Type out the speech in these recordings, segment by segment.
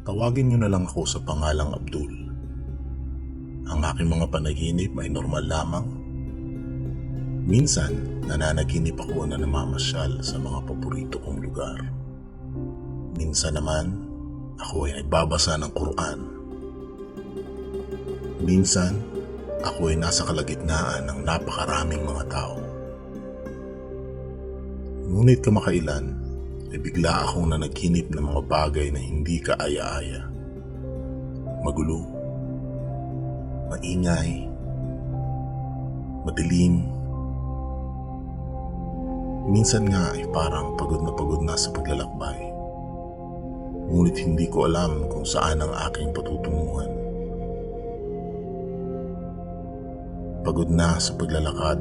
Tawagin niyo na lang ako sa pangalang Abdul. Ang aking mga panaginip ay normal lamang. Minsan, nananaginip ako na namamasyal sa mga paborito kong lugar. Minsan naman, ako ay nagbabasa ng Quran. Minsan, ako ay nasa kalagitnaan ng napakaraming mga tao. Ngunit kamakailan, ay bigla akong nanaginip ng mga bagay na hindi kaaya-aya. Magulo, maingay, madilim. Minsan nga ay parang pagod na sa paglalakbay. Ngunit hindi ko alam kung saan ang aking patutunguhan. Pagod na sa paglalakad.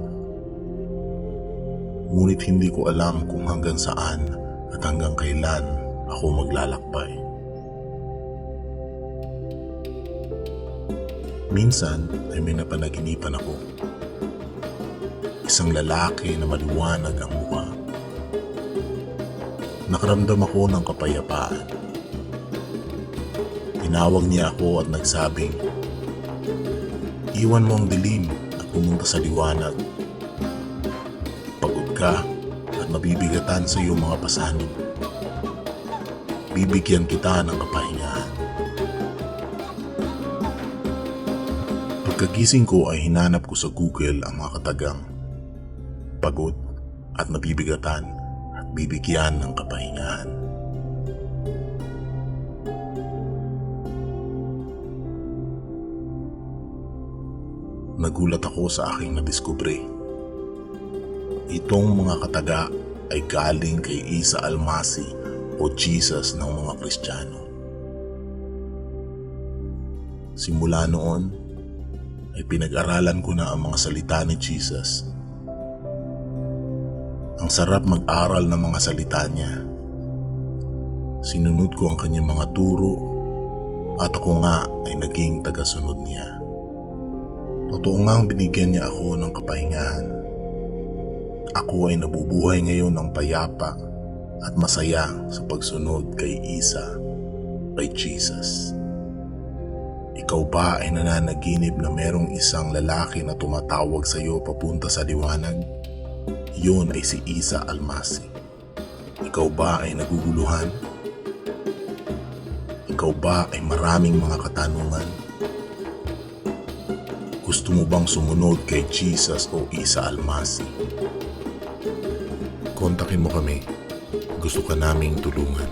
Ngunit hindi ko alam kung hanggang saan at hanggang kailan ako maglalakbay. Minsan ay may napanaginipan ako. Isang lalaki na maliwanag ang mukha. Nakaramdam ako ng kapayapaan. Tinawag niya ako at nagsabing, "Iwan mo ang dilim at pumunta sa liwanag. Pagod ka at mabibigatan sa iyong mga pasanin. Bibigyan kita ng kapahingahan." Pagkagising ko ay hinanap ko sa Google ang mga katagang pagod at mabibigatan at bibigyan ng kapahingahan. Nagulat ako sa aking nadiskubre. Itong mga kataga ay galing kay Isa Almasi o Jesus ng mga Kristiyano. Simula noon ay pinag-aralan ko na ang mga salita ni Jesus. Ang sarap mag-aral ng mga salita niya. Sinunod ko ang kanyang mga turo at ako nga ay naging tagasunod niya. Totoo ngang binigyan niya ako ng kapahingahan. Ako ay nabubuhay ngayon ng payapa at masaya sa pagsunod kay Isa, kay Jesus. Ikaw ba ay nananaginip na merong isang lalaki na tumatawag sa iyo papunta sa liwanag? Iyon ay si Isa Almasi. Ikaw ba ay naguguluhan? Ikaw ba ay maraming mga katanungan? Gusto mo bang sumunod kay Jesus o Isa Almasi? Kontakin mo kami. Gusto ka naming tulungan.